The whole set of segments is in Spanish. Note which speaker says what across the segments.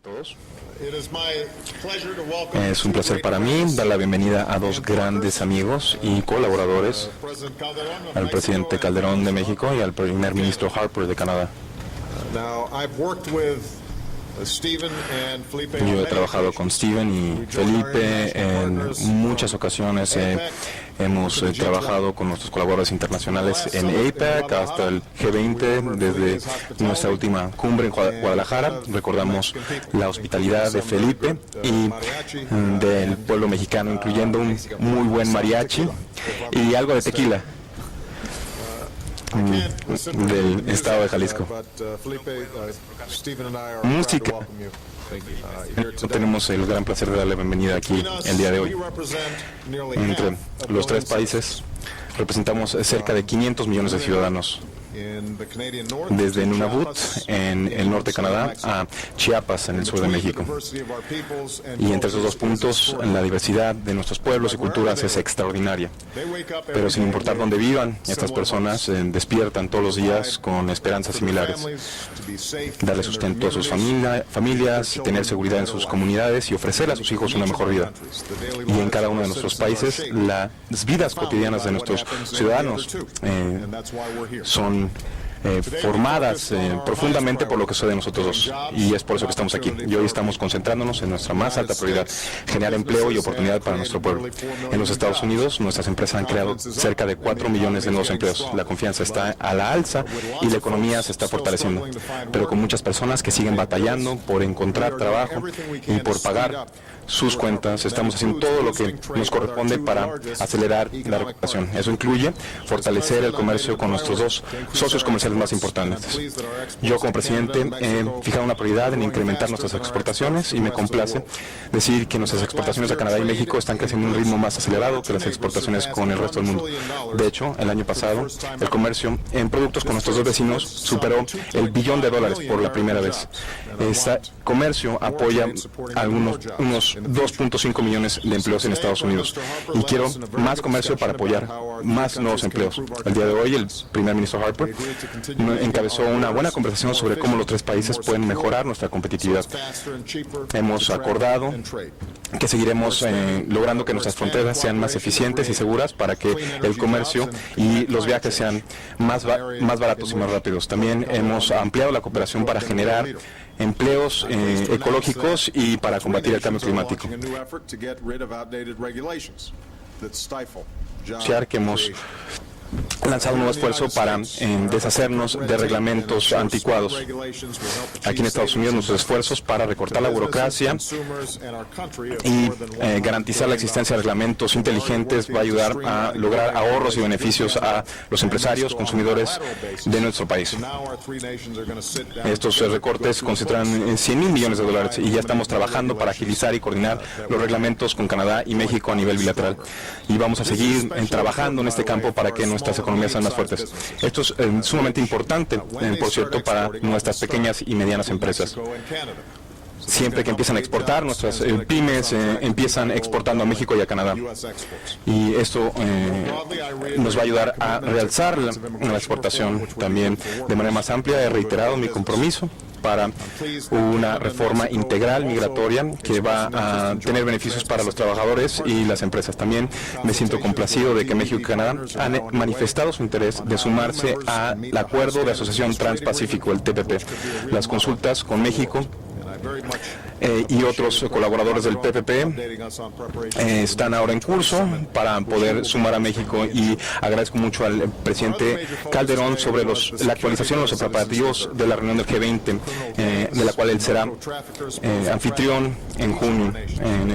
Speaker 1: Todos. Es un placer para mí dar la bienvenida a dos grandes amigos y colaboradores, al presidente Calderón de México y al primer ministro Harper de Canadá. Yo he trabajado con Stephen y Felipe en muchas ocasiones. Hemos trabajado con nuestros colaboradores internacionales en APEC hasta el G20, desde nuestra última cumbre en Guadalajara. Recordamos la hospitalidad de Felipe y del pueblo mexicano, incluyendo un muy buen mariachi y algo de tequila del estado de Jalisco. Música. Tenemos el gran placer de darle bienvenida aquí el día de hoy. Entre los tres países representamos cerca de 500 millones de ciudadanos, desde Nunavut, en el norte de Canadá, a Chiapas, en el sur de México. Y entre esos dos puntos, la diversidad de nuestros pueblos y culturas es extraordinaria. Pero sin importar dónde vivan, estas personas despiertan todos los días con esperanzas similares: darle sustento a sus familias, tener seguridad en sus comunidades y ofrecer a sus hijos una mejor vida. Y en cada uno de nuestros países, las vidas cotidianas de nuestros ciudadanos son formadas profundamente por lo que sucede nosotros dos, y es por eso que estamos aquí. Y hoy estamos concentrándonos en nuestra más alta prioridad: generar empleo y oportunidad para nuestro pueblo. En los Estados Unidos, nuestras empresas han creado cerca de 4 millones de nuevos empleos. La confianza está a la alza y la economía se está fortaleciendo, pero con muchas personas que siguen batallando por encontrar trabajo y por pagar sus cuentas. Estamos haciendo todo lo que nos corresponde para acelerar la recuperación. Eso incluye fortalecer el comercio con nuestros dos socios comerciales más importantes. Yo, como presidente, he fijado una prioridad en incrementar nuestras exportaciones, y me complace decir que nuestras exportaciones a Canadá y México están creciendo a un ritmo más acelerado que las exportaciones con el resto del mundo. De hecho, el año pasado, el comercio en productos con nuestros dos vecinos superó el $1 billón por la primera vez. Este comercio apoya a unos 2.5 millones de empleos en Estados Unidos, y quiero más comercio para apoyar más nuevos empleos. El día de hoy, el primer ministro Harper encabezó una buena conversación sobre cómo los tres países pueden mejorar nuestra competitividad. Hemos acordado que seguiremos logrando que nuestras fronteras sean más eficientes y seguras para que el comercio y los viajes sean más baratos y más rápidos. También hemos ampliado la cooperación para generar empleos ecológicos y para combatir el cambio climático. Que hemos lanzado un nuevo esfuerzo para deshacernos de reglamentos anticuados. Aquí en Estados Unidos, nuestros esfuerzos para recortar la burocracia y garantizar la existencia de reglamentos inteligentes va a ayudar a lograr ahorros y beneficios a los empresarios, consumidores de nuestro país. Estos recortes concentran en $100,000 millones, y ya estamos trabajando para agilizar y coordinar los reglamentos con Canadá y México a nivel bilateral. Y vamos a seguir trabajando en este campo para que nuestras economías sean más fuertes. Esto es sumamente importante, por cierto, para nuestras pequeñas y medianas empresas. Siempre que empiezan a exportar, nuestras pymes empiezan exportando a México y a Canadá. Y esto nos va a ayudar a realzar la exportación. También, de manera más amplia, he reiterado mi compromiso para una reforma integral migratoria que va a tener beneficios para los trabajadores y las empresas. También me siento complacido de que México y Canadá han manifestado su interés de sumarse al Acuerdo de Asociación Transpacífico, el TPP. Las consultas con México y otros colaboradores del PPP están ahora en curso para poder sumar a México, y agradezco mucho al presidente Calderón sobre la actualización de los preparativos de la reunión del G20, de la cual él será anfitrión en junio.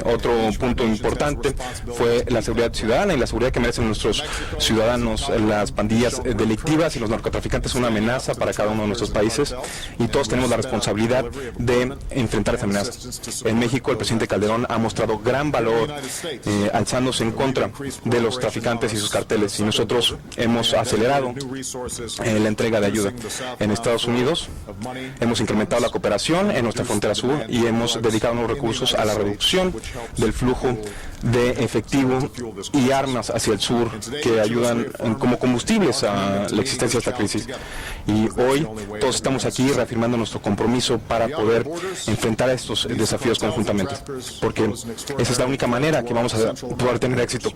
Speaker 1: Otro punto importante fue la seguridad ciudadana y la seguridad que merecen nuestros ciudadanos. Las pandillas delictivas y los narcotraficantes son una amenaza para cada uno de nuestros países, y todos tenemos la responsabilidad de enfrentar esa amenaza. En México, el presidente Calderón ha mostrado gran valor alzándose en contra de los traficantes y sus carteles, y nosotros hemos acelerado la entrega de ayuda. En Estados Unidos hemos incrementado la cooperación en nuestra frontera sur y hemos dedicado nuevos recursos a la reducción del flujo de efectivo y armas hacia el sur que ayudan como combustibles a la existencia de esta crisis. Y hoy todos estamos aquí reafirmando nuestro compromiso para poder enfrentar estos desafíos conjuntamente, porque esa es la única manera que vamos a poder tener éxito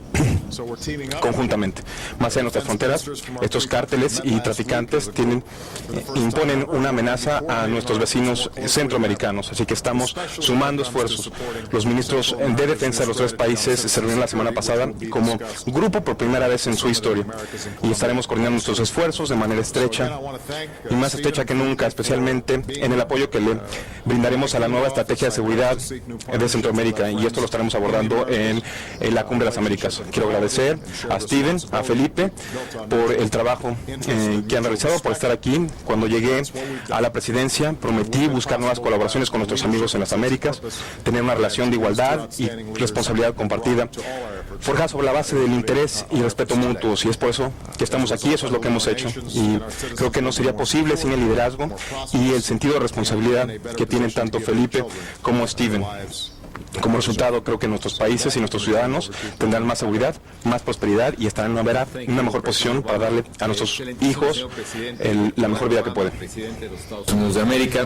Speaker 1: conjuntamente. Más allá de nuestras fronteras, estos cárteles y traficantes imponen una amenaza a nuestros vecinos centroamericanos, así que estamos sumando esfuerzos. Los ministros de defensa de los tres países se reunieron la semana pasada como grupo por primera vez en su historia y estaremos coordinando nuestros esfuerzos de manera estrecha y más estrecha que nunca, especialmente en el apoyo que le brindaremos a la nueva estrategia de seguridad de Centroamérica, y esto lo estaremos abordando en la Cumbre de las Américas. Quiero agradecer a Steven, a Felipe, por el trabajo que han realizado, por estar aquí. Cuando llegué a la presidencia prometí buscar nuevas colaboraciones con nuestros amigos en las Américas, tener una relación de igualdad y responsabilidad compartida, forjada sobre la base del interés y respeto mutuos, y es por eso que estamos aquí. Eso es lo que hemos hecho, y creo que no sería posible sin el liderazgo y el sentido de responsabilidad que tienen tanto Felipe como Steven. Como resultado, creo que nuestros países y nuestros ciudadanos tendrán más seguridad, más prosperidad y estarán en una mejor posición para darle a nuestros hijos la mejor vida que pueden.
Speaker 2: Estados Unidos de América,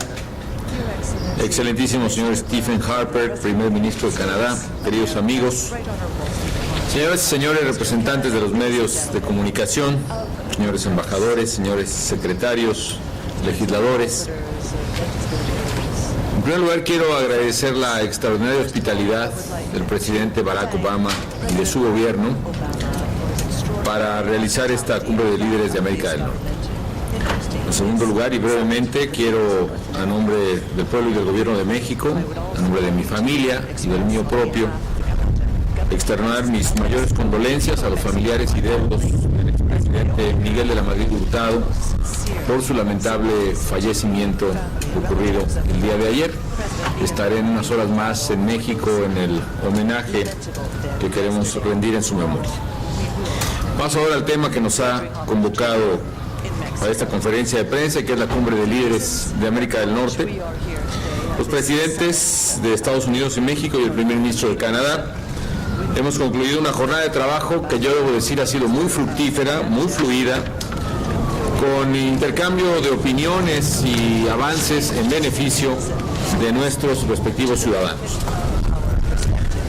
Speaker 2: excelentísimo señor Stephen Harper, primer ministro de Canadá, queridos amigos, señoras y señores representantes de los medios de comunicación, señores embajadores, señores secretarios, legisladores. En primer lugar, quiero agradecer la extraordinaria hospitalidad del presidente Barack Obama y de su gobierno para realizar esta cumbre de líderes de América del Norte. En segundo lugar, y brevemente, quiero, a nombre del pueblo y del gobierno de México, a nombre de mi familia y del mío propio, externar mis mayores condolencias a los familiares y deudos del expresidente Miguel de la Madrid Hurtado por su lamentable fallecimiento ocurrido el día de ayer. Estaré en unas horas más en México en el homenaje que queremos rendir en su memoria. Paso ahora al tema que nos ha convocado a esta conferencia de prensa, que es la Cumbre de Líderes de América del Norte. Los presidentes de Estados Unidos y México y el primer ministro de Canadá hemos concluido una jornada de trabajo que yo debo decir ha sido muy fructífera, muy fluida, con intercambio de opiniones y avances en beneficio de nuestros respectivos ciudadanos.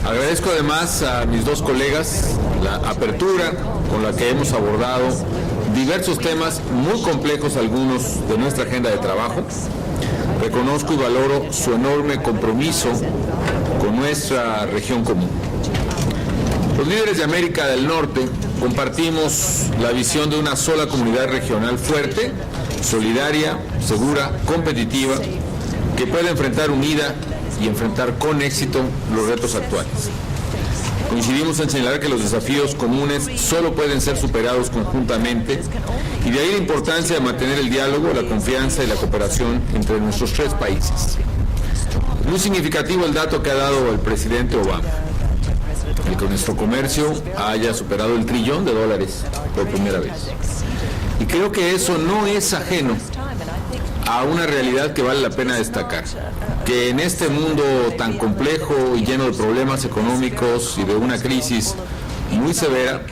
Speaker 2: Agradezco además a mis dos colegas la apertura con la que hemos abordado diversos temas muy complejos, algunos de nuestra agenda de trabajo. Reconozco y valoro su enorme compromiso con nuestra región común. Los líderes de América del Norte compartimos la visión de una sola comunidad regional fuerte, solidaria, segura, competitiva, que puede enfrentar unida y enfrentar con éxito los retos actuales. Coincidimos en señalar que los desafíos comunes solo pueden ser superados conjuntamente, y de ahí la importancia de mantener el diálogo, la confianza y la cooperación entre nuestros tres países. Muy significativo el dato que ha dado el presidente Obama, el que nuestro comercio haya superado el $1 trillón por primera vez. Y creo que eso no es ajeno a una realidad que vale la pena destacar, que en este mundo tan complejo y lleno de problemas económicos y de una crisis muy severa,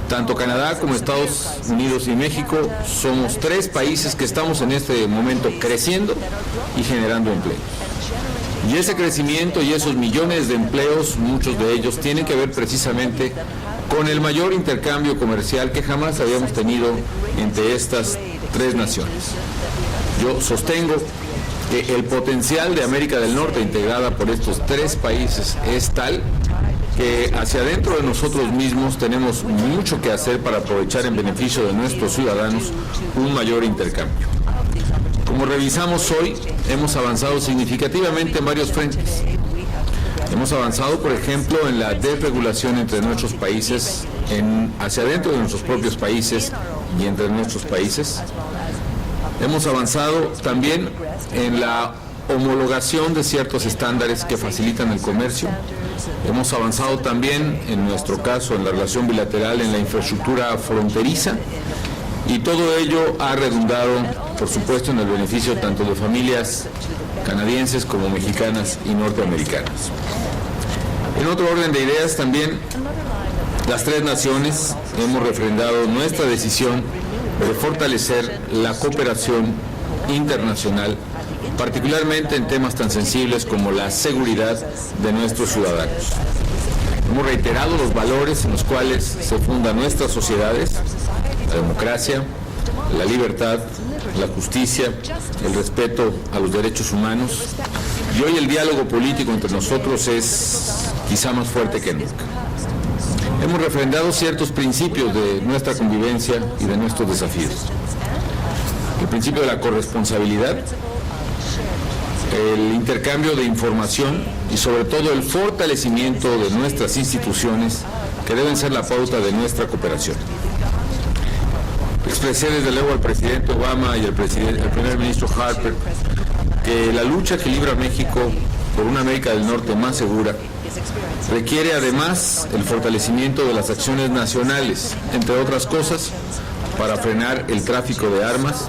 Speaker 2: tanto Canadá como Estados Unidos y México somos tres países que estamos en este momento creciendo y generando empleo. Y ese crecimiento y esos millones de empleos, muchos de ellos, tienen que ver precisamente con el mayor intercambio comercial que jamás habíamos tenido entre estas tres naciones. Yo sostengo que el potencial de América del Norte integrada por estos tres países es tal que hacia adentro de nosotros mismos tenemos mucho que hacer para aprovechar en beneficio de nuestros ciudadanos un mayor intercambio. Como revisamos hoy, hemos avanzado significativamente en varios frentes. Hemos avanzado, por ejemplo, en la desregulación entre nuestros países, hacia adentro de nuestros propios países y entre nuestros países. Hemos avanzado también en la homologación de ciertos estándares que facilitan el comercio. Hemos avanzado también, en nuestro caso, en la relación bilateral, en la infraestructura fronteriza. Y todo ello ha redundado, por supuesto, en el beneficio tanto de familias canadienses como mexicanas y norteamericanas. En otro orden de ideas, también las tres naciones hemos refrendado nuestra decisión de fortalecer la cooperación internacional, particularmente en temas tan sensibles como la seguridad de nuestros ciudadanos. Hemos reiterado los valores en los cuales se fundan nuestras sociedades: la democracia, la libertad, la justicia, el respeto a los derechos humanos, y hoy el diálogo político entre nosotros es quizá más fuerte que nunca. Hemos refrendado ciertos principios de nuestra convivencia y de nuestros desafíos. El principio de la corresponsabilidad, el intercambio de información y sobre todo el fortalecimiento de nuestras instituciones, que deben ser la pauta de nuestra cooperación. Expresé desde luego al presidente Obama y al primer ministro Harper que la lucha que libra México por una América del Norte más segura requiere además el fortalecimiento de las acciones nacionales, entre otras cosas, para frenar el tráfico de armas,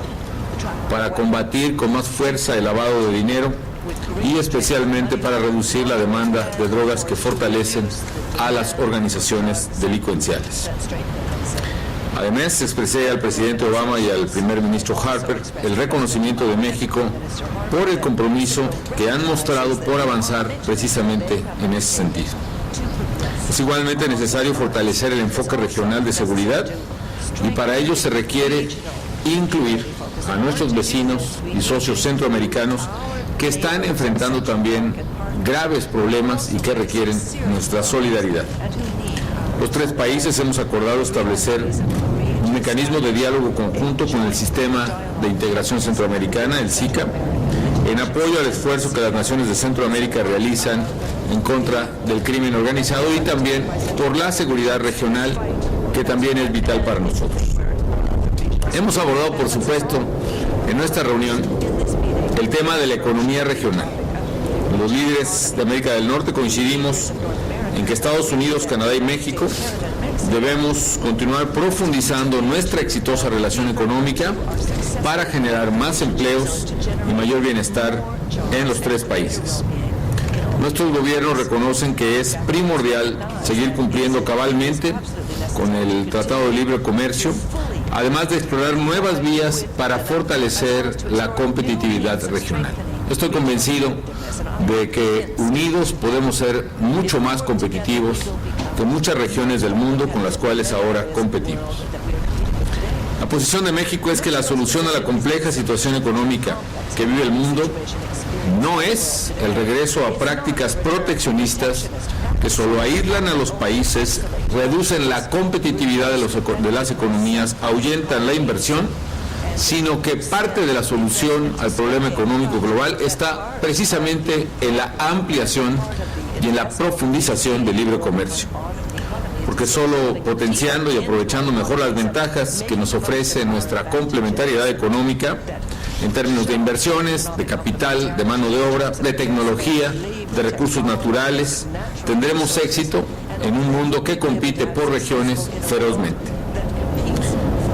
Speaker 2: para combatir con más fuerza el lavado de dinero y especialmente para reducir la demanda de drogas que fortalecen a las organizaciones delincuenciales. Además, expresé al presidente Obama y al primer ministro Harper el reconocimiento de México por el compromiso que han mostrado por avanzar precisamente en ese sentido. Es igualmente necesario fortalecer el enfoque regional de seguridad y para ello se requiere incluir a nuestros vecinos y socios centroamericanos que están enfrentando también graves problemas y que requieren nuestra solidaridad. Los tres países hemos acordado establecer un mecanismo de diálogo conjunto con el Sistema de Integración Centroamericana, el SICA, en apoyo al esfuerzo que las naciones de Centroamérica realizan en contra del crimen organizado y también por la seguridad regional, que también es vital para nosotros. Hemos abordado, por supuesto, en nuestra reunión el tema de la economía regional. Los líderes de América del Norte coincidimos en que Estados Unidos, Canadá y México debemos continuar profundizando nuestra exitosa relación económica para generar más empleos y mayor bienestar en los tres países. Nuestros gobiernos reconocen que es primordial seguir cumpliendo cabalmente con el Tratado de Libre Comercio, además de explorar nuevas vías para fortalecer la competitividad regional. Estoy convencido de que unidos podemos ser mucho más competitivos que muchas regiones del mundo con las cuales ahora competimos. La posición de México es que la solución a la compleja situación económica que vive el mundo no es el regreso a prácticas proteccionistas que solo aíslan a los países, reducen la competitividad de las economías, ahuyentan la inversión, sino que parte de la solución al problema económico global está precisamente en la ampliación y en la profundización del libre comercio. Porque solo potenciando y aprovechando mejor las ventajas que nos ofrece nuestra complementariedad económica, en términos de inversiones, de capital, de mano de obra, de tecnología, de recursos naturales, tendremos éxito en un mundo que compite por regiones ferozmente.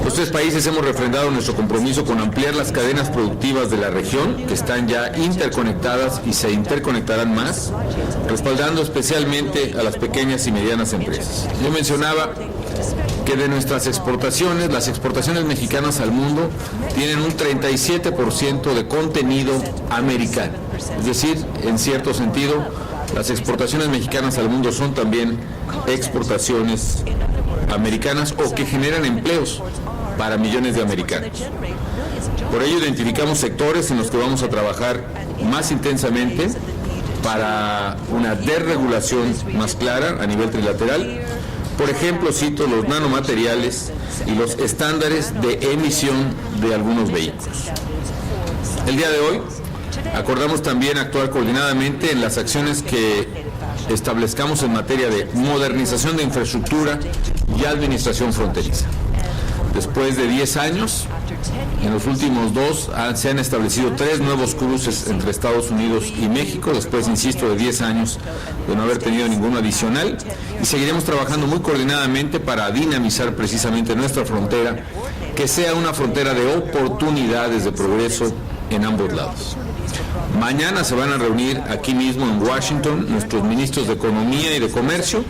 Speaker 2: Los tres países hemos refrendado nuestro compromiso con ampliar las cadenas productivas de la región, que están ya interconectadas y se interconectarán más, respaldando especialmente a las pequeñas y medianas empresas. Yo mencionaba que de nuestras exportaciones, las exportaciones mexicanas al mundo tienen un 37% de contenido americano. Es decir, en cierto sentido, las exportaciones mexicanas al mundo son también exportaciones americanas o que generan empleos para millones de americanos. Por ello identificamos sectores en los que vamos a trabajar más intensamente para una desregulación más clara a nivel trilateral. Por ejemplo, cito los nanomateriales y los estándares de emisión de algunos vehículos. El día de hoy acordamos también actuar coordinadamente en las acciones que establezcamos en materia de modernización de infraestructura y administración fronteriza. Después de 10 años, en los últimos 2 se han establecido 3 nuevos cruces entre Estados Unidos y México, después, insisto, de 10 años de no haber tenido ninguno adicional, y seguiremos trabajando muy coordinadamente para dinamizar precisamente nuestra frontera, que sea una frontera de oportunidades de progreso en ambos lados. Mañana se van a reunir aquí mismo en Washington nuestros ministros de Economía y de Comercio,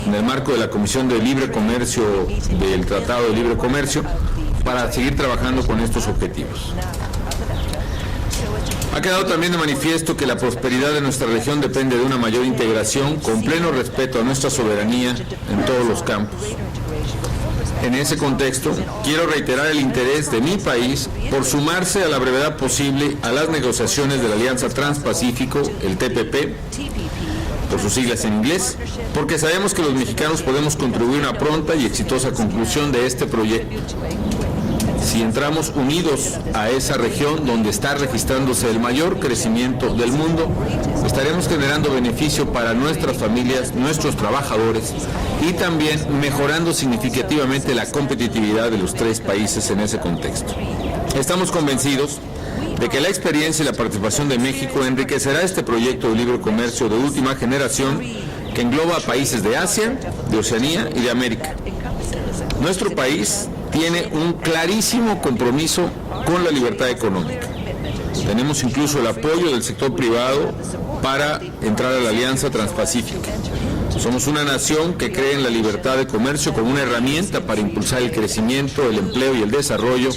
Speaker 2: en el marco de la Comisión de Libre Comercio del Tratado de Libre Comercio, para seguir trabajando con estos objetivos. Ha quedado también de manifiesto que la prosperidad de nuestra región depende de una mayor integración con pleno respeto a nuestra soberanía en todos los campos. En ese contexto, quiero reiterar el interés de mi país por sumarse a la brevedad posible a las negociaciones de la Alianza Transpacífico, el TPP, por sus siglas en inglés, porque sabemos que los mexicanos podemos contribuir a una pronta y exitosa conclusión de este proyecto. Si entramos unidos a esa región donde está registrándose el mayor crecimiento del mundo, estaremos generando beneficio para nuestras familias, nuestros trabajadores y también mejorando significativamente la competitividad de los tres países en ese contexto. Estamos convencidos de que la experiencia y la participación de México enriquecerá este proyecto de libre comercio de última generación que engloba a países de Asia, de Oceanía y de América. Nuestro país tiene un clarísimo compromiso con la libertad económica. Tenemos incluso el apoyo del sector privado para entrar a la Alianza Transpacífica. Somos una nación que cree en la libertad de comercio como una herramienta para impulsar el crecimiento, el empleo y el desarrollo,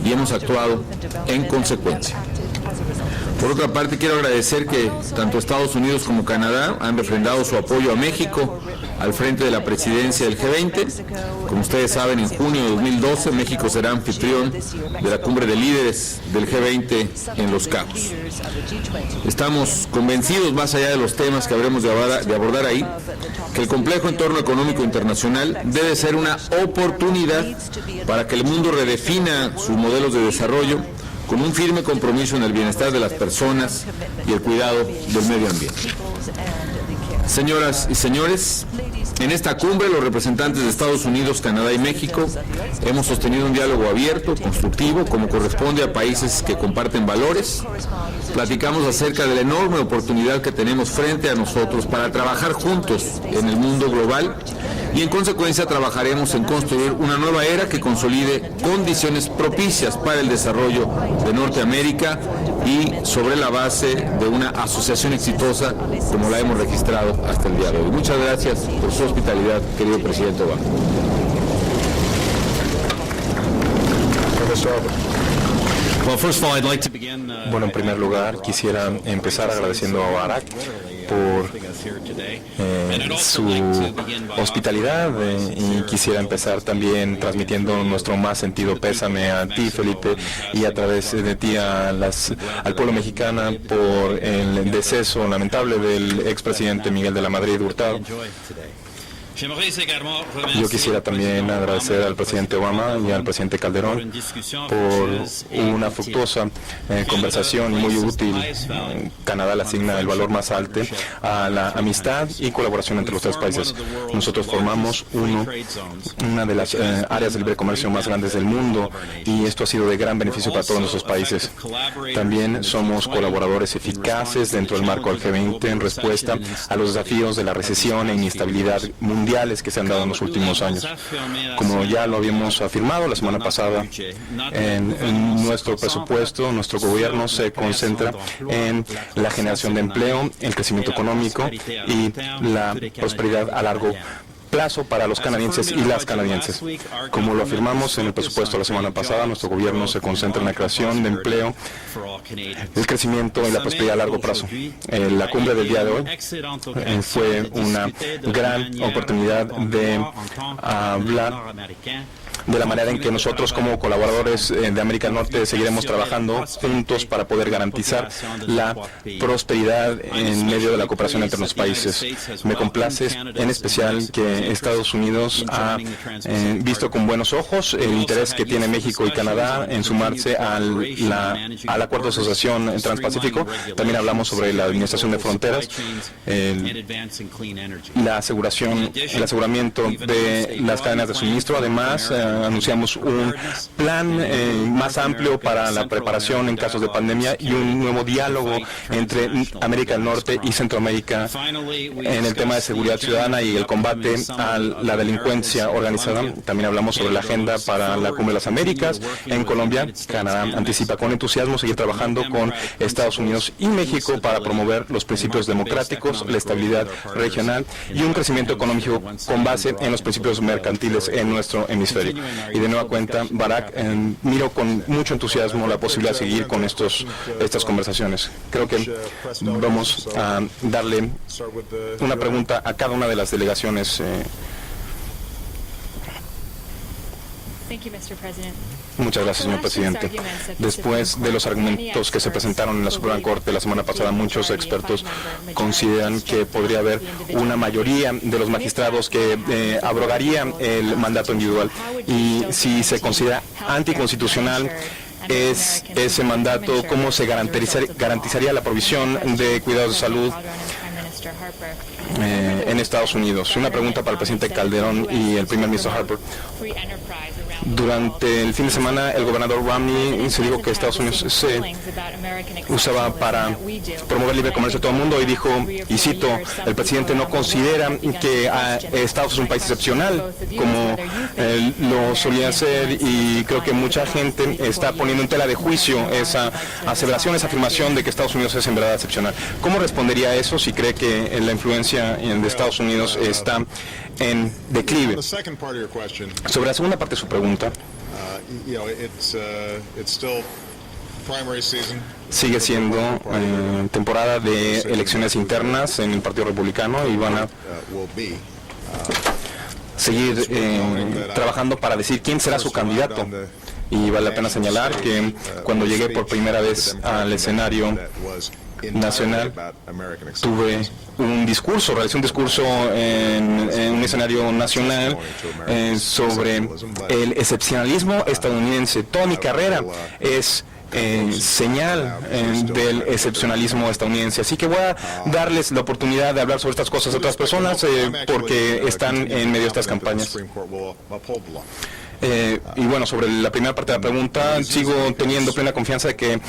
Speaker 2: y hemos actuado en consecuencia. Por otra parte, quiero agradecer que tanto Estados Unidos como Canadá han refrendado su apoyo a México al frente de la presidencia del G20. Como ustedes saben, en junio de 2012 México será anfitrión de la cumbre de líderes del G20 en Los Cabos. Estamos convencidos, más allá de los temas que habremos de abordar ahí, que el complejo entorno económico internacional debe ser una oportunidad para que el mundo redefina sus modelos de desarrollo con un firme compromiso en el bienestar de las personas y el cuidado del medio ambiente. Señoras y señores, en esta cumbre los representantes de Estados Unidos, Canadá y México hemos sostenido un diálogo abierto, constructivo, como corresponde a países que comparten valores. Platicamos acerca de la enorme oportunidad que tenemos frente a nosotros para trabajar juntos en el mundo global y en consecuencia trabajaremos en construir una nueva era que consolide condiciones propicias para el desarrollo de Norteamérica y sobre la base de una asociación exitosa como la hemos registrado hasta el día de hoy. Muchas gracias por su hospitalidad, querido presidente Obama.
Speaker 1: Bueno, en primer lugar, quisiera empezar agradeciendo a Barack por su hospitalidad y quisiera empezar también transmitiendo nuestro más sentido pésame a ti, Felipe, y a través de ti al pueblo mexicano por el deceso lamentable del expresidente Miguel de la Madrid Hurtado. Yo quisiera también agradecer al presidente Obama y al presidente Calderón por una fructuosa conversación muy útil. Canadá le asigna el valor más alto a la amistad y colaboración entre los tres países. Nosotros formamos una de las áreas de libre comercio más grandes del mundo y esto ha sido de gran beneficio para todos nuestros países. También somos colaboradores eficaces dentro del marco del G20 en respuesta a los desafíos de la recesión e inestabilidad mundial que se han dado en los últimos años. Como ya lo habíamos afirmado la semana pasada, en nuestro presupuesto, nuestro gobierno se concentra en la generación de empleo, el crecimiento económico y la prosperidad a largo plazo para los canadienses y las canadienses. Como lo afirmamos en el presupuesto la semana pasada, nuestro gobierno se concentra en la creación de empleo, el crecimiento y la prosperidad a largo plazo. La cumbre del día de hoy fue una gran oportunidad de hablar de la manera en que nosotros como colaboradores de América del Norte seguiremos trabajando juntos para poder garantizar la prosperidad en medio de la cooperación entre los países. Me complace en especial que Estados Unidos ha visto con buenos ojos el interés que tiene México y Canadá en sumarse al Acuerdo de Asociación Transpacífico. También hablamos sobre la administración de fronteras, el aseguramiento de las cadenas de suministro. Además, anunciamos un plan más amplio para la preparación en casos de pandemia y un nuevo diálogo entre América del Norte y Centroamérica en el tema de seguridad ciudadana y el combate a la delincuencia organizada. También hablamos sobre la agenda para la Cumbre de las Américas en Colombia. Canadá anticipa con entusiasmo seguir trabajando con Estados Unidos y México para promover los principios democráticos, la estabilidad regional y un crecimiento económico con base en los principios mercantiles en nuestro hemisferio. Y de nueva cuenta, Barack, miro con mucho entusiasmo la posibilidad de seguir con estas conversaciones. Creo que vamos a darle una pregunta a cada una de las delegaciones. Muchas gracias, señor presidente. Después de los argumentos que se presentaron en la Suprema Corte la semana pasada, muchos expertos consideran que podría haber una mayoría de los magistrados que abrogaría el mandato individual. Y si se considera anticonstitucional ese mandato, ¿cómo se garantizaría la provisión de cuidados de salud en Estados Unidos? Una pregunta para el presidente Calderón y el primer ministro Harper. Durante el fin de semana, el gobernador Romney se dijo que Estados Unidos se usaba para promover libre comercio a todo el mundo y dijo, y cito, el presidente no considera que Estados es un país excepcional como lo solía ser, y creo que mucha gente está poniendo en tela de juicio esa aseveración, esa afirmación de que Estados Unidos es en verdad excepcional. ¿Cómo respondería a eso si cree que la influencia de Estados Unidos está en declive? Sobre la segunda parte de su pregunta, sigue siendo temporada de elecciones internas en el Partido Republicano y van a seguir trabajando para decir quién será su candidato. Y vale la pena señalar que cuando llegué por primera vez al escenario nacional, realicé un discurso en un escenario nacional sobre el excepcionalismo estadounidense. Toda mi carrera es señal del excepcionalismo estadounidense, así que voy a darles la oportunidad de hablar sobre estas cosas a otras personas porque están en medio de estas campañas. Y bueno, sobre la primera parte de la pregunta, sigo teniendo plena confianza de que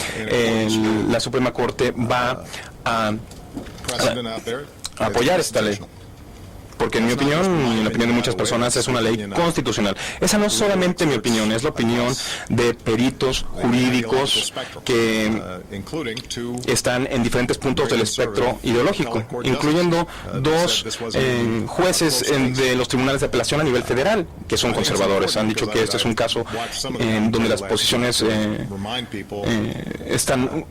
Speaker 1: la Suprema Corte va a apoyar esta ley, porque en mi opinión y en la opinión de muchas personas es una ley constitucional. Esa no es solamente mi opinión, es la opinión de peritos jurídicos que están en diferentes puntos del espectro ideológico, incluyendo dos jueces de los tribunales de apelación a nivel federal, que son conservadores. Han dicho que este es un caso donde las posiciones están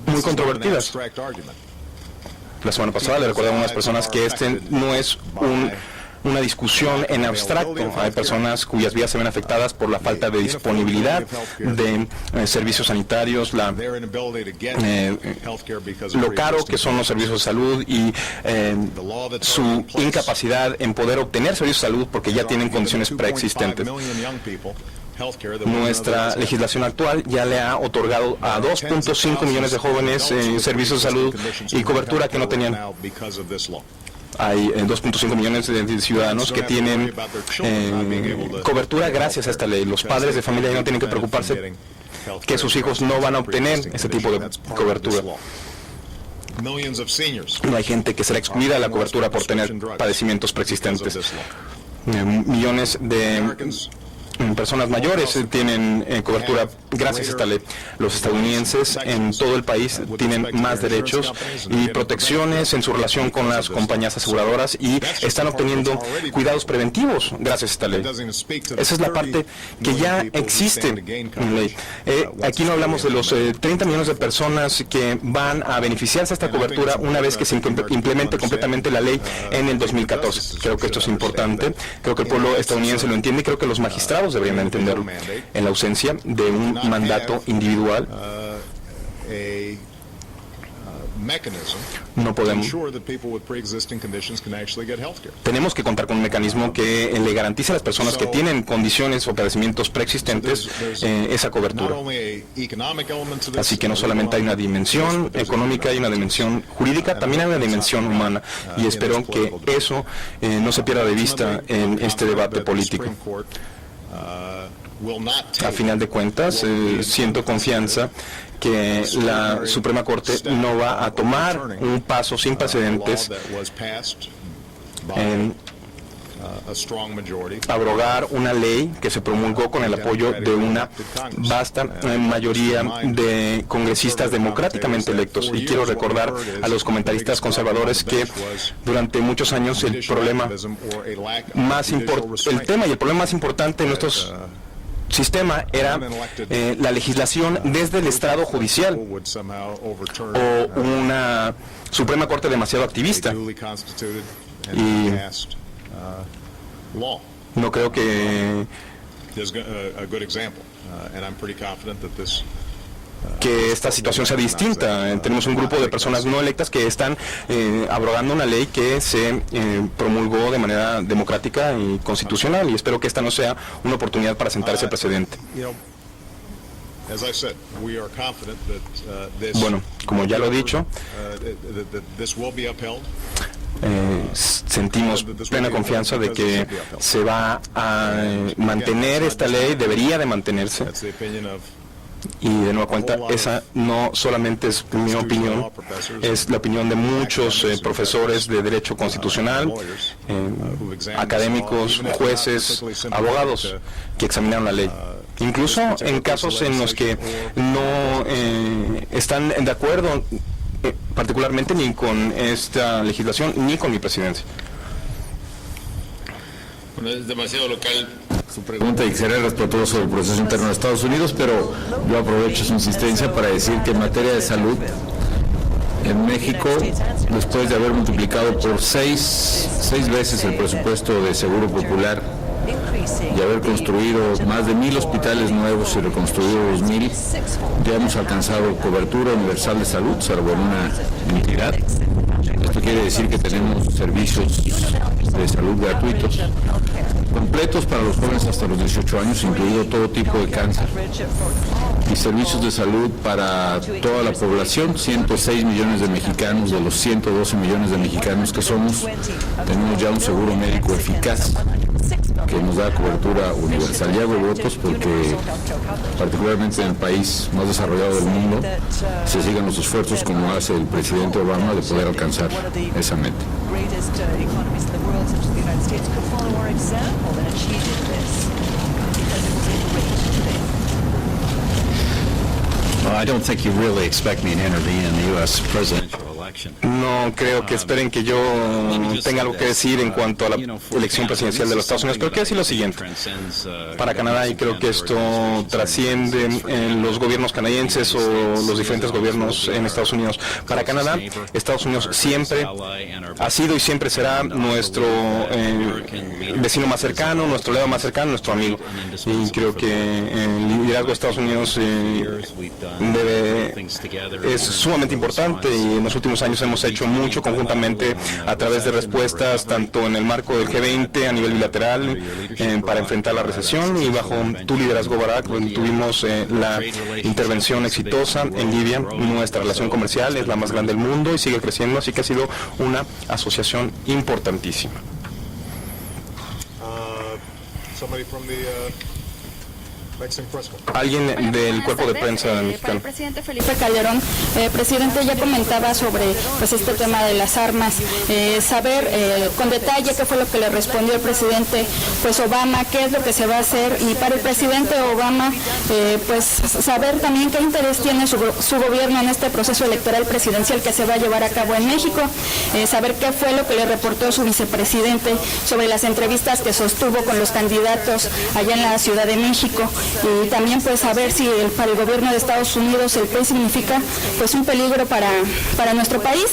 Speaker 1: muy controvertidas. La semana pasada le recordaba a unas personas que este no es una discusión en abstracto. Hay personas cuyas vidas se ven afectadas por la falta de disponibilidad de servicios sanitarios, lo caro que son los servicios de salud y su incapacidad en poder obtener servicios de salud porque ya tienen condiciones preexistentes. Nuestra legislación actual ya le ha otorgado a 2.5 millones de jóvenes servicios de salud y cobertura que no tenían. Hay 2.5 millones de ciudadanos que tienen cobertura gracias a esta ley. Los padres de familia ya no tienen que preocuparse que sus hijos no van a obtener ese tipo de cobertura. No hay gente que será excluida de la cobertura por tener padecimientos preexistentes. Millones de personas mayores tienen cobertura gracias a esta ley. Los estadounidenses en todo el país tienen más derechos y protecciones en su relación con las compañías aseguradoras y están obteniendo cuidados preventivos gracias a esta ley. Esa es la parte que ya existe en la ley. Aquí no hablamos de los 30 millones de personas que van a beneficiarse de esta cobertura una vez que se implemente completamente la ley en el 2014. Creo que esto es importante. Creo que el pueblo estadounidense lo entiende y creo que los magistrados deberían entenderlo. En la ausencia de un mandato individual, no podemos. Tenemos que contar con un mecanismo que le garantice a las personas que tienen condiciones o padecimientos preexistentes esa cobertura. Así que no solamente hay una dimensión económica, hay una dimensión jurídica, también hay una dimensión humana, y espero que eso no se pierda de vista en este debate político. A final de cuentas, siento confianza que la Suprema Corte no va a tomar un paso sin precedentes en abrogar una ley que se promulgó con el apoyo de una vasta mayoría de congresistas democráticamente electos. Y quiero recordar a los comentaristas conservadores que durante muchos años el tema y el problema más importante en nuestros sistema era la legislación desde el estrado judicial o una Suprema Corte demasiado activista. Y no creo que esta situación sea distinta. Tenemos un grupo de personas no electas que están abrogando una ley que se promulgó de manera democrática y constitucional, y espero que esta no sea una oportunidad para sentar ese precedente. Bueno, como ya lo he dicho, sentimos plena confianza de que se va a mantener esta ley, debería de mantenerse. Y de nueva cuenta, esa no solamente es mi opinión, es la opinión de muchos profesores de Derecho Constitucional, académicos, jueces, abogados que examinaron la ley. Incluso en casos en los que no están de acuerdo particularmente ni con esta legislación ni con mi presidencia.
Speaker 2: Bueno, es demasiado local su pregunta y quisiera respetuoso sobre el proceso interno de Estados Unidos, pero yo aprovecho su insistencia para decir que en materia de salud, en México, después de haber multiplicado por seis veces el presupuesto de Seguro Popular y haber construido más de 1,000 hospitales nuevos y reconstruido 2,000, ya hemos alcanzado cobertura universal de salud, salvo en una entidad. Esto quiere decir que tenemos servicios de salud gratuitos, completos para los jóvenes hasta los 18 años, incluido todo tipo de cáncer, y servicios de salud para toda la población. 106 millones de mexicanos, de los 112 millones de mexicanos que somos, tenemos ya un seguro médico eficaz que nos da cobertura universal. Y hago votos porque, particularmente en el país más desarrollado del mundo, se sigan los esfuerzos como hace el presidente Obama de poder alcanzar esa meta.
Speaker 3: I don't think you really expect me to intervene in the U.S. presidential election.
Speaker 1: No creo que esperen que yo tenga algo que decir en cuanto a la elección presidencial de los Estados Unidos, pero quiero decir lo siguiente. Para Canadá, y creo que esto trasciende en los gobiernos canadienses o los diferentes gobiernos en Estados Unidos. Para Canadá, Estados Unidos siempre ha sido y siempre será nuestro vecino más cercano, nuestro aliado más cercano, nuestro amigo. Y creo que el liderazgo de Estados Unidos es sumamente importante, y en los últimos años hemos hecho mucho conjuntamente a través de respuestas tanto en el marco del G20 a nivel bilateral para enfrentar la recesión, y bajo tu liderazgo, Barack, tuvimos la intervención exitosa en Libia. Nuestra relación comercial es la más grande del mundo y sigue creciendo, así que ha sido una asociación importantísima. Alguien del cuerpo de prensa mexicano.
Speaker 4: Para el presidente Felipe Calderón, presidente, ya comentaba sobre este tema de las armas, saber con detalle qué fue lo que le respondió el presidente Obama, qué es lo que se va a hacer, y para el presidente Obama saber también qué interés tiene su gobierno en este proceso electoral presidencial que se va a llevar a cabo en México, saber qué fue lo que le reportó su vicepresidente sobre las entrevistas que sostuvo con los candidatos allá en la Ciudad de México. y también pues saber si para el gobierno de Estados Unidos el PRI significa pues un peligro para nuestro país.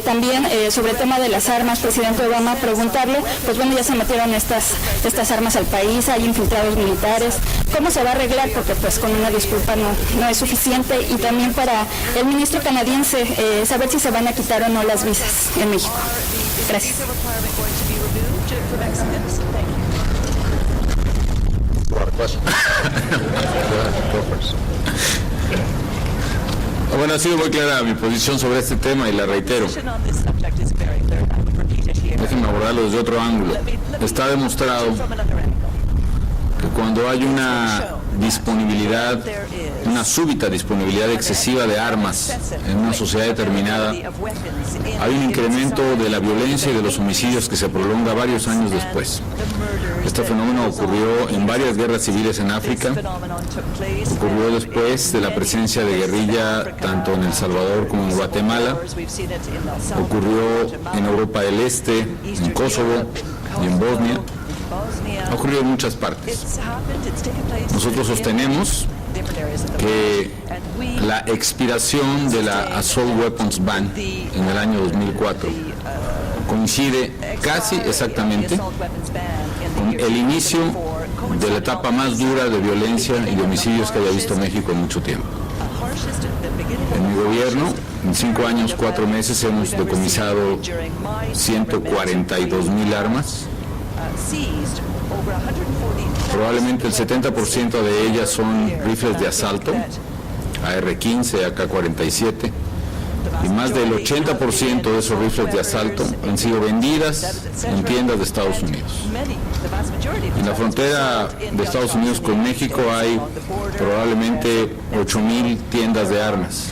Speaker 4: También sobre el tema de las armas, presidente Obama, preguntarle, pues bueno, ya se metieron estas armas al país, hay infiltrados militares, ¿cómo se va a arreglar? Porque pues con una disculpa no es suficiente. Y también para el ministro canadiense, saber si se van a quitar o no las visas en México. Gracias.
Speaker 2: Bueno, ha sido muy clara mi posición sobre este tema y la reitero. Déjenme abordarlo desde otro ángulo. Está demostrado que cuando hay una súbita disponibilidad excesiva de armas en una sociedad determinada, hay un incremento de la violencia y de los homicidios que se prolonga varios años después. Este fenómeno ocurrió en varias guerras civiles en África, ocurrió después de la presencia de guerrilla tanto en El Salvador como en Guatemala, ocurrió en Europa del Este, en Kosovo y en Bosnia. Ha ocurrido en muchas partes. Nosotros sostenemos que la expiración de la Assault Weapons Ban en el año 2004 coincide casi exactamente con el inicio de la etapa más dura de violencia y de homicidios que haya visto México en mucho tiempo. En mi gobierno, en 5 años, 4 meses, hemos decomisado 142,000 armas. Probablemente el 70% de ellas son rifles de asalto, AR-15, AK-47, y más del 80% de esos rifles de asalto han sido vendidas en tiendas de Estados Unidos. En la frontera de Estados Unidos con México hay probablemente 8,000 tiendas de armas.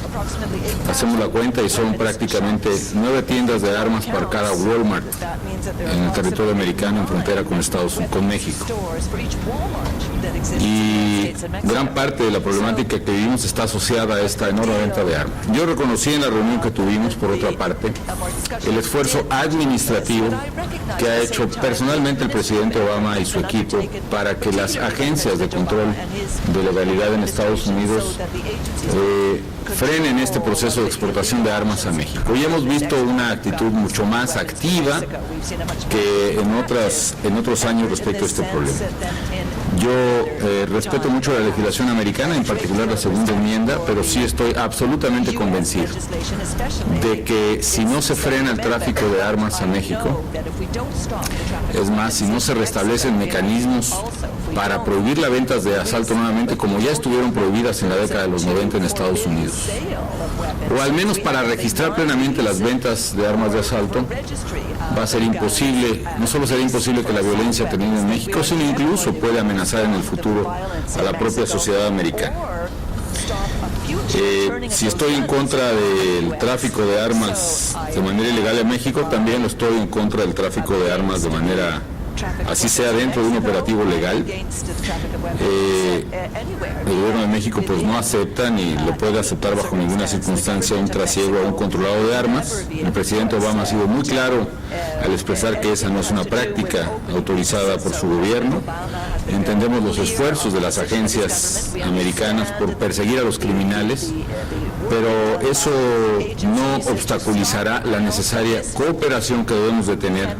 Speaker 2: Hacemos la cuenta y son prácticamente 9 tiendas de armas para cada Walmart en el territorio americano en frontera con México. Y gran parte de la problemática que vivimos está asociada a esta enorme venta de armas. Yo reconocí en la reunión que tuvimos, por otra parte, el esfuerzo administrativo que ha hecho personalmente el presidente Obama y su equipo para que las agencias de control de legalidad en Estados Unidos frenen este proceso de exportación de armas a México. Y hemos visto una actitud mucho más activa que en otros años respecto a este problema. Yo respeto mucho la legislación americana, en particular la segunda enmienda, pero sí estoy absolutamente convencido de que si no se frena el tráfico de armas a México, es más, si no se restablecen mecanismos para prohibir las ventas de asalto nuevamente, como ya estuvieron prohibidas en la década de los 90 en Estados Unidos, o al menos para registrar plenamente las ventas de armas de asalto, va a ser imposible, no solo será imposible que la violencia termine en México, sino incluso puede amenazar en el futuro a la propia sociedad americana. Si estoy en contra del tráfico de armas de manera ilegal en México, también estoy en contra del tráfico de armas de manera, así sea dentro de un operativo legal. El gobierno de México pues no acepta ni lo puede aceptar bajo ninguna circunstancia un trasiego a un controlado de armas. El presidente Obama ha sido muy claro al expresar que esa no es una práctica autorizada por su gobierno. Entendemos los esfuerzos de las agencias americanas por perseguir a los criminales, pero eso no obstaculizará la necesaria cooperación que debemos de tener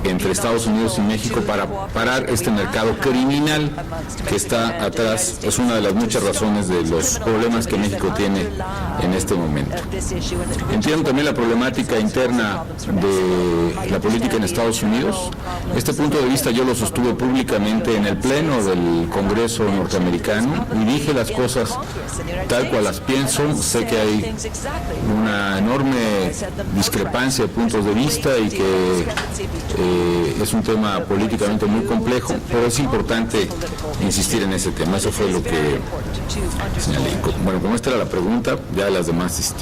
Speaker 2: entre Estados Unidos y México para parar este mercado criminal que está atrás. Es una de las muchas razones de los problemas que México tiene en este momento. Entiendo también la problemática interna de la política en Estados Unidos. Este punto de vista yo lo sostuve públicamente en el Pleno del Congreso norteamericano y dije las cosas tal cual las pienso. Sé que hay una enorme discrepancia de puntos de vista y que es un tema políticamente muy complejo, pero es importante insistir en ese tema. Eso fue lo que señalé. Bueno, como esta era la pregunta, ya las demás,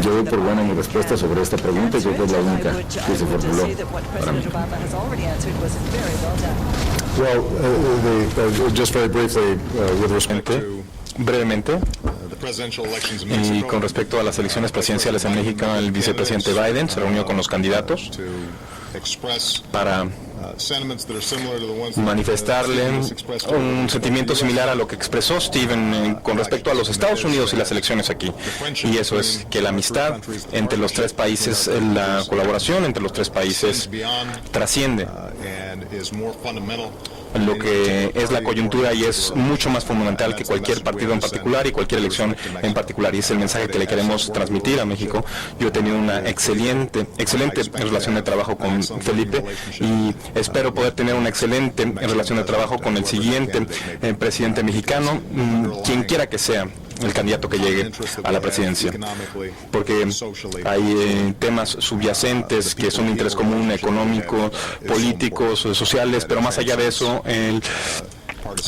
Speaker 2: yo doy por buena mi respuesta sobre esta pregunta y creo que es la única que se formuló para mí.
Speaker 1: Well, just very briefly, with respect to brevemente, y con respecto a las elecciones presidenciales en México, el vicepresidente Biden se reunió con los candidatos para manifestarle un sentimiento similar a lo que expresó Stephen con respecto a los Estados Unidos y las elecciones aquí. Y eso es que la amistad entre los tres países, la colaboración entre los tres países trasciende lo que es la coyuntura y es mucho más fundamental que cualquier partido en particular y cualquier elección en particular. Y es el mensaje que le queremos transmitir a México. Yo he tenido una excelente relación de trabajo con Felipe y espero poder tener una excelente relación de trabajo con el siguiente presidente mexicano, quien quiera que sea el candidato que llegue a la presidencia, porque hay temas subyacentes que son de interés común, económico, políticos, sociales, pero más allá de eso,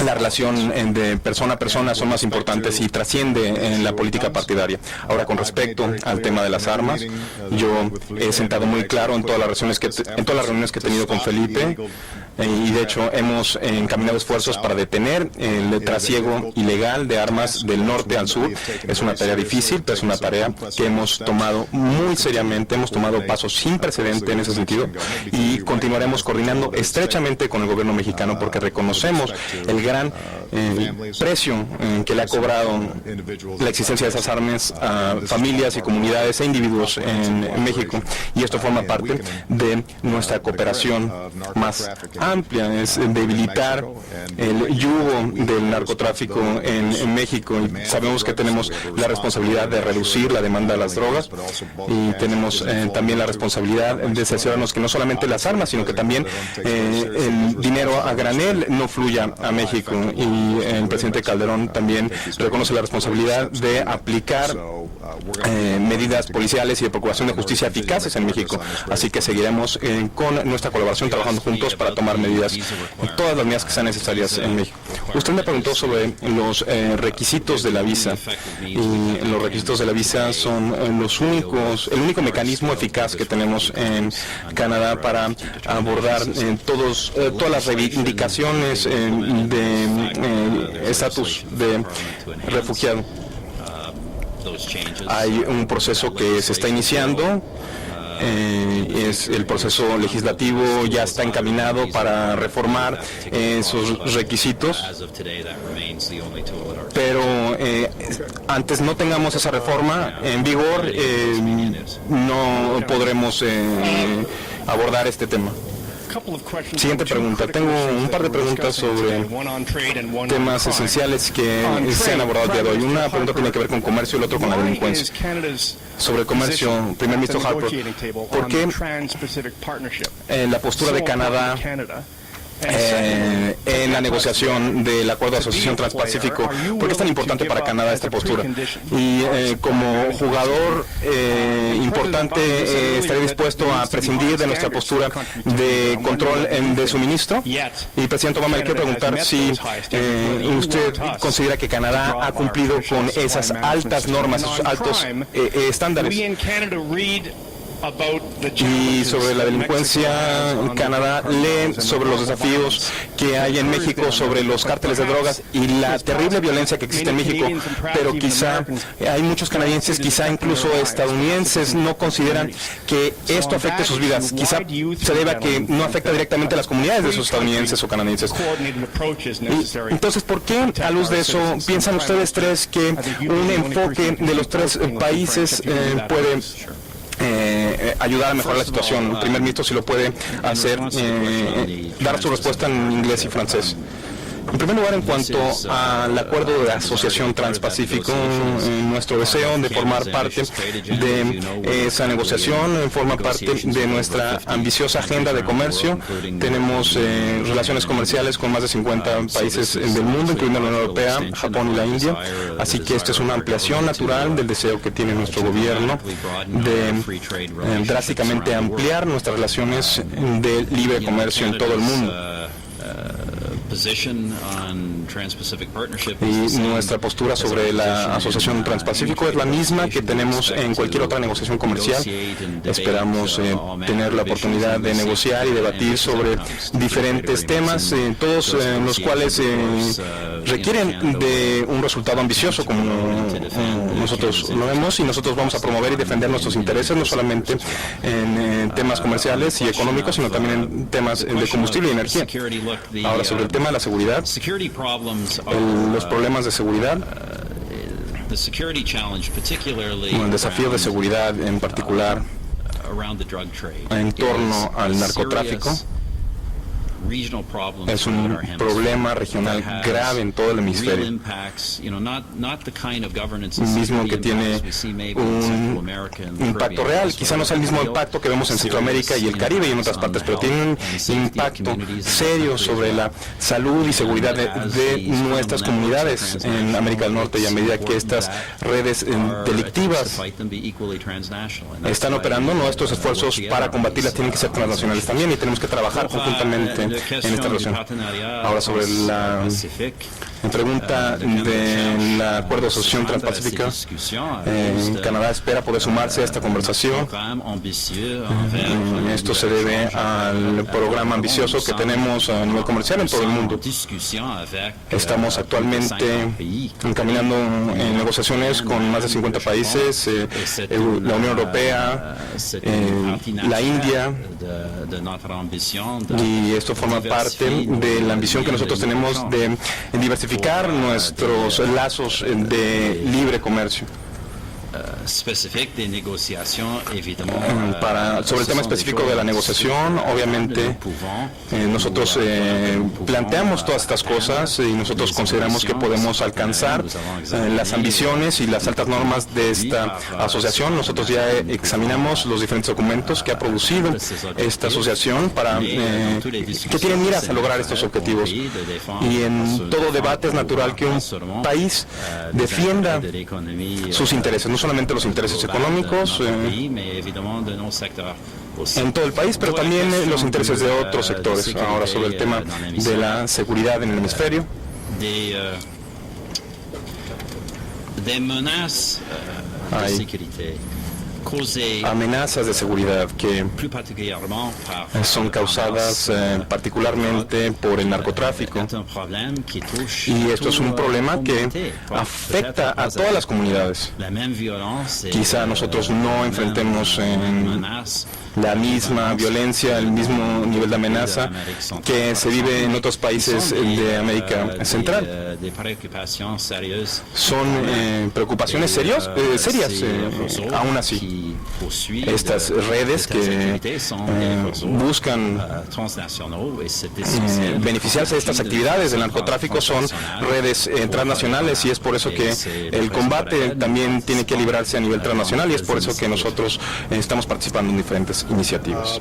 Speaker 1: la relación de persona a persona son más importantes y trasciende en la política partidaria. Ahora, con respecto al tema de las armas, yo he sentado muy claro en todas las reuniones que he tenido con Felipe, y de hecho hemos encaminado esfuerzos para detener el trasiego ilegal de armas del norte al sur. Es una tarea difícil, pero es una tarea que hemos tomado muy seriamente, hemos tomado pasos sin precedente en ese sentido y continuaremos coordinando estrechamente con el gobierno mexicano porque reconocemos el gran precio que le ha cobrado la existencia de esas armas a familias y comunidades e individuos en México, y esto forma parte de nuestra cooperación más amplia, es debilitar el yugo del narcotráfico en México, y sabemos que tenemos la responsabilidad de reducir la demanda de las drogas y tenemos también la responsabilidad de cerciorarnos que no solamente las armas, sino que también el dinero a granel no fluya a México, y el presidente Calderón también reconoce la responsabilidad de aplicar medidas policiales y de procuración de justicia eficaces en México, así que seguiremos con nuestra colaboración trabajando juntos para tomar medidas, todas las medidas que sean necesarias en México. Usted me preguntó sobre los requisitos de la visa, y los requisitos de la visa son el único mecanismo eficaz que tenemos en Canadá para abordar todas las reivindicaciones de estatus de refugiado. Hay un proceso que se está iniciando, es el proceso legislativo, ya está encaminado para reformar esos requisitos, pero antes no tengamos esa reforma en vigor, no podremos abordar este tema. Siguiente pregunta. Tengo un par de preguntas sobre temas esenciales que se han abordado el día de hoy. Una pregunta tiene que ver con comercio y el otro con la delincuencia. Sobre comercio, primer ministro Harper, ¿por qué la postura de Canadá en la negociación del acuerdo de asociación transpacífico? ¿Por qué es tan importante para Canadá esta postura? Y como jugador importante, ¿estaría dispuesto a prescindir de nuestra postura de control de suministro? Y presidente Obama, le quiero preguntar si usted considera que Canadá ha cumplido con esas altas normas, esos altos estándares. Y sobre la delincuencia, Canadá lee sobre los desafíos que hay en México, sobre los cárteles de drogas y la terrible violencia que existe en México, pero quizá hay muchos canadienses, quizá incluso estadounidenses, no consideran que esto afecte sus vidas. Quizá se debe a que no afecta directamente a las comunidades de esos estadounidenses o canadienses. Y, entonces, ¿por qué, a luz de eso, piensan ustedes tres que un enfoque de los tres países puede ayudar a mejorar la situación? El primer ministro, si lo puede hacer, dar su respuesta en inglés y francés. En primer lugar, en cuanto al acuerdo de asociación transpacífico, nuestro deseo de formar parte de esa negociación forma parte de nuestra ambiciosa agenda de comercio. Tenemos relaciones comerciales con más de 50 países del mundo, incluyendo la Unión Europea, Japón y la India. Así que esta es una ampliación natural del deseo que tiene nuestro gobierno de drásticamente ampliar nuestras relaciones de libre comercio en todo el mundo.
Speaker 3: Position on
Speaker 1: Y nuestra postura sobre la Asociación Transpacífico es la misma que tenemos en cualquier otra negociación comercial. Esperamos tener la oportunidad de negociar y debatir sobre diferentes temas, todos los cuales requieren de un resultado ambicioso, como nosotros lo vemos, y nosotros vamos a promover y defender nuestros intereses, no solamente en temas comerciales y económicos, sino también en temas de combustible y energía. Ahora, sobre el tema de la seguridad, los problemas de seguridad, el desafío de seguridad en particular en torno al narcotráfico, es un problema regional grave en todo el hemisferio, mismo que tiene un impacto real. Quizá no sea el mismo impacto que vemos en Centroamérica y el Caribe y en otras partes, pero tiene un impacto serio sobre la salud y seguridad de nuestras comunidades en América del Norte, y a medida que estas redes delictivas están operando, nuestros esfuerzos para combatirlas tienen que ser transnacionales también, y tenemos que trabajar conjuntamente en esta relación. Ahora, sobre la pregunta del Acuerdo de Asociación Transpacífica, Canadá espera poder sumarse a esta conversación. Esto se debe al programa ambicioso que tenemos a nivel comercial en todo el mundo. Estamos actualmente encaminando en negociaciones con más de 50 países, la Unión Europea, la India, y esto forma parte de la ambición que nosotros tenemos de diversificar nuestros lazos de libre comercio. Sobre el tema específico de la negociación, obviamente nosotros planteamos todas estas cosas y nosotros consideramos que podemos alcanzar las ambiciones y las altas normas de esta asociación. Nosotros ya examinamos los diferentes documentos que ha producido esta asociación que tienen miras a lograr estos objetivos, y en todo debate es natural que un país defienda sus intereses, no solamente los intereses económicos en todo el país, pero también los intereses de otros sectores. Ahora, sobre el tema de la seguridad en el hemisferio, hay amenazas de seguridad que son causadas particularmente por el narcotráfico, y esto es un problema que afecta a todas las comunidades. Quizá nosotros no enfrentemos la misma violencia, el mismo nivel de amenaza que se vive en otros países de América Central. Son preocupaciones serias, aún así. Estas redes que buscan beneficiarse de estas actividades del narcotráfico son redes transnacionales, y es por eso que el combate también tiene que librarse a nivel transnacional, y es por eso que nosotros estamos participando en diferentes iniciativas.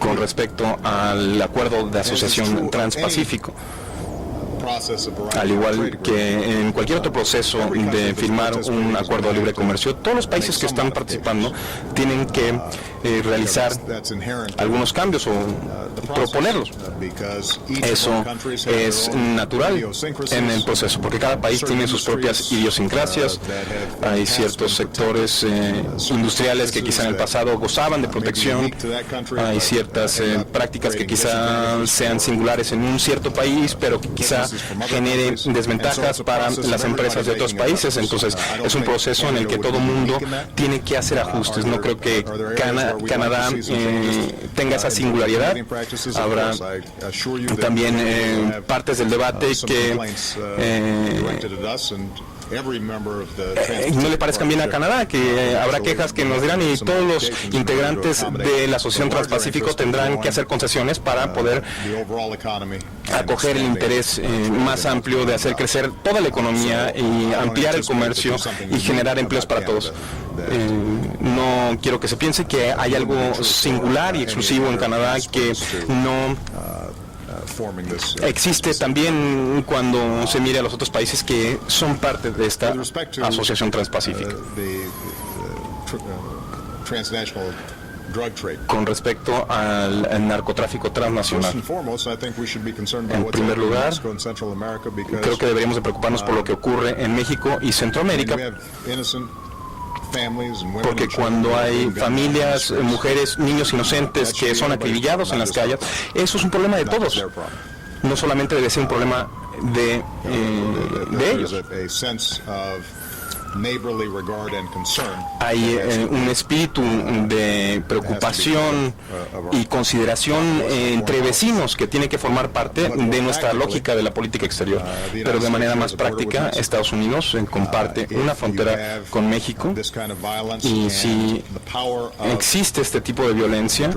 Speaker 1: Con respecto al acuerdo de asociación transpacífico, al igual que en cualquier otro proceso de firmar un acuerdo de libre comercio, todos los países que están participando tienen que realizar algunos cambios o proponerlos. Eso es natural en el proceso, porque cada país tiene sus propias idiosincrasias. Hay ciertos sectores industriales que quizá en el pasado gozaban de protección. Hay ciertas prácticas que quizá sean singulares en un cierto país, pero que quizá genere desventajas para las empresas de otros países. Entonces, es un proceso en el que todo mundo tiene que hacer ajustes. No creo que Canadá tenga esa singularidad. Habrá también partes del debate que no le parezcan bien a Canadá, que habrá quejas que nos dirán, y todos los integrantes de la Asociación Transpacífico tendrán que hacer concesiones para poder acoger el interés más amplio de hacer crecer toda la economía y ampliar el comercio y generar empleos para todos. No quiero que se piense que hay algo singular y exclusivo en Canadá que no existe también cuando se mire a los otros países que son parte de esta Asociación Transpacífica. con respecto al narcotráfico transnacional. En primer lugar, creo que deberíamos de preocuparnos por lo que ocurre en México y Centroamérica, porque cuando hay familias, mujeres, niños inocentes que son acribillados en las calles, eso es un problema de todos. No solamente debe ser un problema de ellos. Hay un espíritu de preocupación y consideración entre vecinos que tiene que formar parte de nuestra lógica de la política exterior. Pero de manera más práctica, Estados Unidos comparte una frontera con México, y si existe este tipo de violencia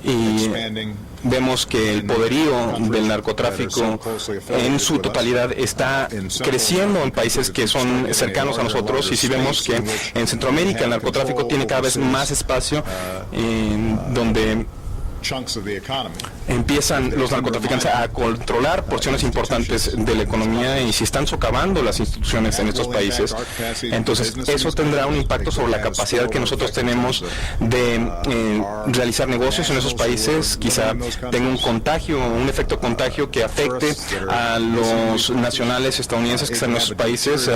Speaker 1: y vemos que el poderío del narcotráfico en su totalidad está creciendo en países que son cercanos a nosotros, y si vemos que en Centroamérica el narcotráfico tiene cada vez más espacio, donde empiezan los narcotraficantes a controlar porciones importantes de la economía, y si están socavando las instituciones en estos países, entonces eso tendrá un impacto sobre la capacidad que nosotros tenemos de realizar negocios en esos países. Quizá tenga un efecto contagio que afecte a los nacionales estadounidenses que están en esos países,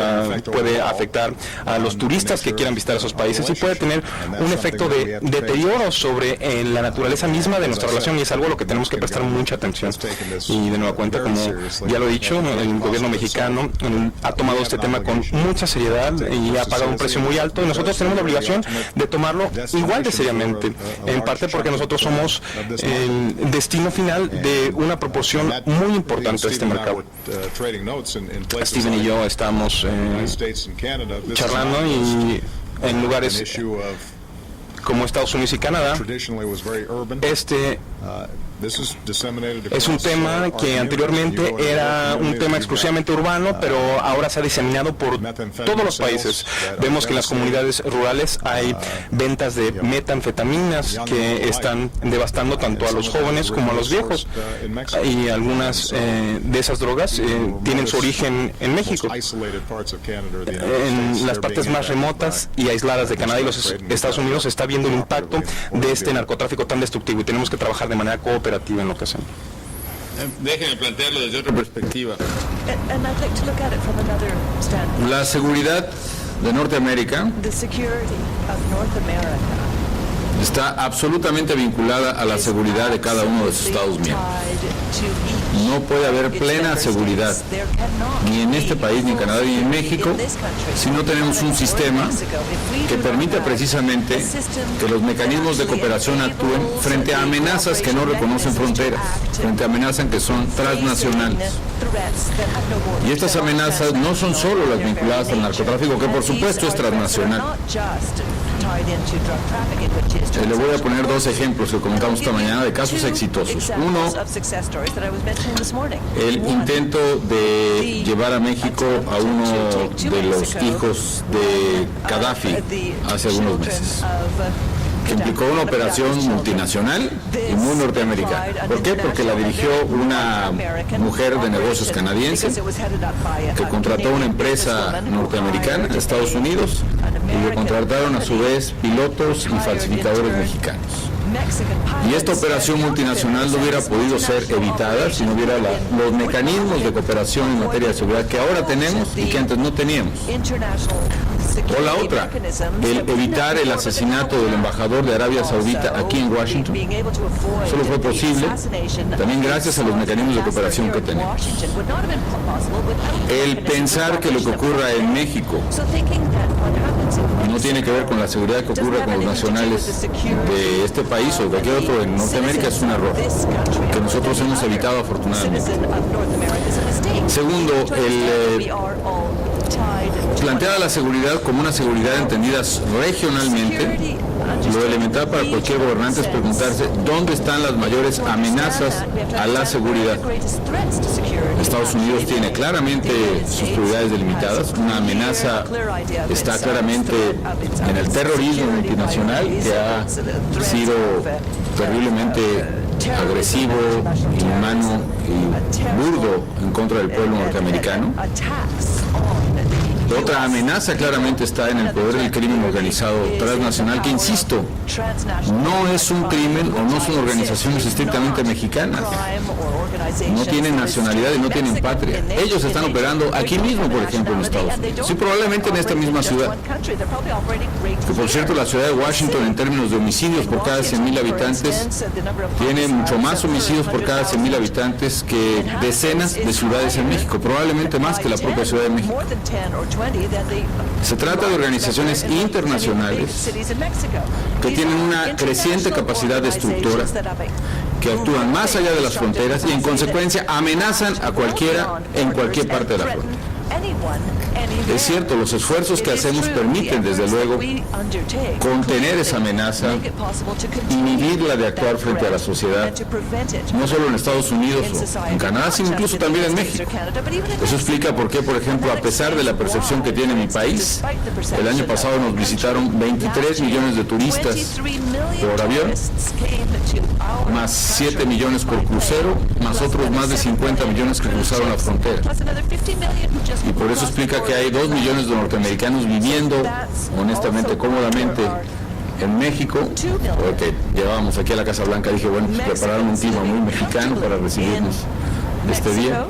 Speaker 1: puede afectar a los turistas que quieran visitar esos países, y puede tener un efecto de deterioro sobre la naturaleza misma de nuestra relación, y es algo a lo que tenemos que prestar mucha atención. Y de nueva cuenta, como ya lo he dicho, el gobierno mexicano ha tomado este tema con mucha seriedad y ha pagado un precio muy alto, y nosotros tenemos la obligación de tomarlo igual de seriamente, en parte porque nosotros somos el destino final de una proporción muy importante de este mercado. Steven y yo estamos charlando, y en lugares como Estados Unidos y Canadá, este es un tema que anteriormente era un tema exclusivamente urbano, pero ahora se ha diseminado por todos los países. Vemos que en las comunidades rurales hay ventas de metanfetaminas que están devastando tanto a los jóvenes como a los viejos, y algunas de esas drogas tienen su origen en México, en las partes más remotas y aisladas de Canadá y los Estados Unidos. Se está viendo el impacto de este narcotráfico tan destructivo, y tenemos que trabajar de manera cooperativa en lo que hacemos.
Speaker 2: Déjenme plantearlo desde otra perspectiva. La seguridad de Norteamérica está absolutamente vinculada a la seguridad de cada uno de sus Estados miembros. No puede haber plena seguridad ni en este país, ni en Canadá, ni en México, si no tenemos un sistema que permita precisamente que los mecanismos de cooperación actúen frente a amenazas que no reconocen fronteras, frente a amenazas que son transnacionales. Y estas amenazas no son solo las vinculadas al narcotráfico, que por supuesto es transnacional. Le voy a poner dos ejemplos que comentamos esta mañana de casos exitosos. Uno, el intento de llevar a México a uno de los hijos de Gaddafi hace algunos meses, que implicó una operación multinacional y muy norteamericana. ¿Por qué? Porque la dirigió una mujer de negocios canadiense que contrató una empresa norteamericana de Estados Unidos, y le contrataron a su vez pilotos y falsificadores mexicanos. Y esta operación multinacional no hubiera podido ser evitada si no hubiera los mecanismos de cooperación en materia de seguridad que ahora tenemos y que antes no teníamos. O la otra, el evitar el asesinato del embajador de Arabia Saudita aquí en Washington, solo fue posible también gracias a los mecanismos de cooperación que tenemos. El pensar que lo que ocurra en México no tiene que ver con la seguridad que ocurre con los nacionales de este país o de cualquier otro en Norteamérica es un error que nosotros hemos evitado afortunadamente. Segundo, plantear la seguridad como una seguridad entendida regionalmente. Lo elemental para cualquier gobernante es preguntarse dónde están las mayores amenazas a la seguridad. Estados Unidos tiene claramente sus prioridades delimitadas. Una amenaza está claramente en el terrorismo multinacional, que ha sido terriblemente agresivo, inhumano y burdo en contra del pueblo norteamericano. Otra amenaza claramente está en el poder del crimen organizado transnacional, que insisto, no es un crimen o no son organizaciones estrictamente mexicanas. No tienen nacionalidad y no tienen patria. Ellos están operando aquí mismo, por ejemplo, en Estados Unidos. Sí, probablemente en esta misma ciudad. Que por cierto, la ciudad de Washington, en términos de homicidios por cada 100,000 habitantes, tiene mucho más homicidios por cada 100,000 habitantes que decenas de ciudades en México, probablemente más que la propia Ciudad de México. Se trata de organizaciones internacionales que tienen una creciente capacidad destructora, que actúan más allá de las fronteras y en consecuencia amenazan a cualquiera en cualquier parte de la frontera. Es cierto, los esfuerzos que hacemos permiten, desde luego, contener esa amenaza, inhibirla de actuar frente a la sociedad, no solo en Estados Unidos o en Canadá, sino incluso también en México. Eso explica por qué, por ejemplo, a pesar de la percepción que tiene mi país, el año pasado nos visitaron 23 millones de turistas por avión, más 7 millones por crucero, más otros más de 50 millones que cruzaron la frontera. Y por eso explica que hay 2 millones de norteamericanos viviendo, honestamente, cómodamente en México, porque llevábamos aquí a la Casa Blanca. Dije, bueno, pues prepararon un clima muy mexicano para recibirnos este día.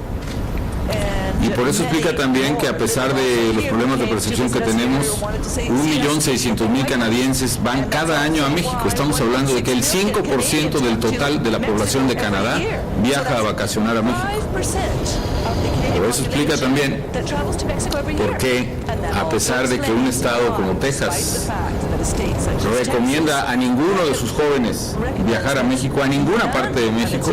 Speaker 2: Y por eso explica también que, a pesar de los problemas de percepción que tenemos, 1.600.000 canadienses van cada año a México. Estamos hablando de que el 5% del total de la población de Canadá viaja a vacacionar a México. Por eso explica también por qué, a pesar de que un estado como Texas recomienda a ninguno de sus jóvenes viajar a México, a ninguna parte de México,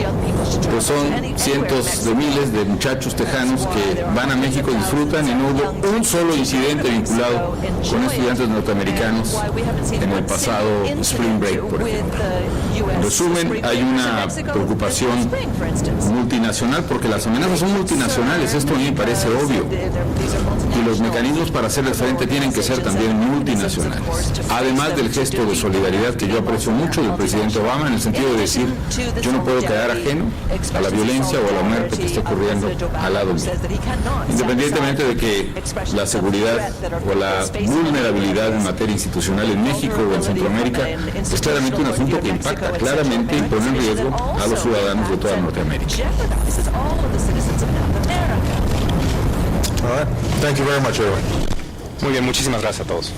Speaker 2: pues son cientos de miles de muchachos tejanos que van a México, disfrutan, y no hubo un solo incidente vinculado con estudiantes norteamericanos en el pasado Spring Break, por ejemplo. En resumen, hay una preocupación multinacional, porque las amenazas son multinacionales. Esto a mí me parece obvio, y los mecanismos para hacerle frente tienen que ser también multinacionales. Además del gesto de solidaridad que yo aprecio mucho del presidente Obama, en el sentido de decir, yo no puedo quedar ajeno a la violencia o a la muerte que está ocurriendo al lado mío, independientemente de que la seguridad o la vulnerabilidad en materia institucional en México o en Centroamérica es claramente un asunto que impacta claramente y pone en riesgo a los ciudadanos de toda Norteamérica.
Speaker 1: All right. Thank you very much, everyone. Muy bien, muchísimas gracias a todos.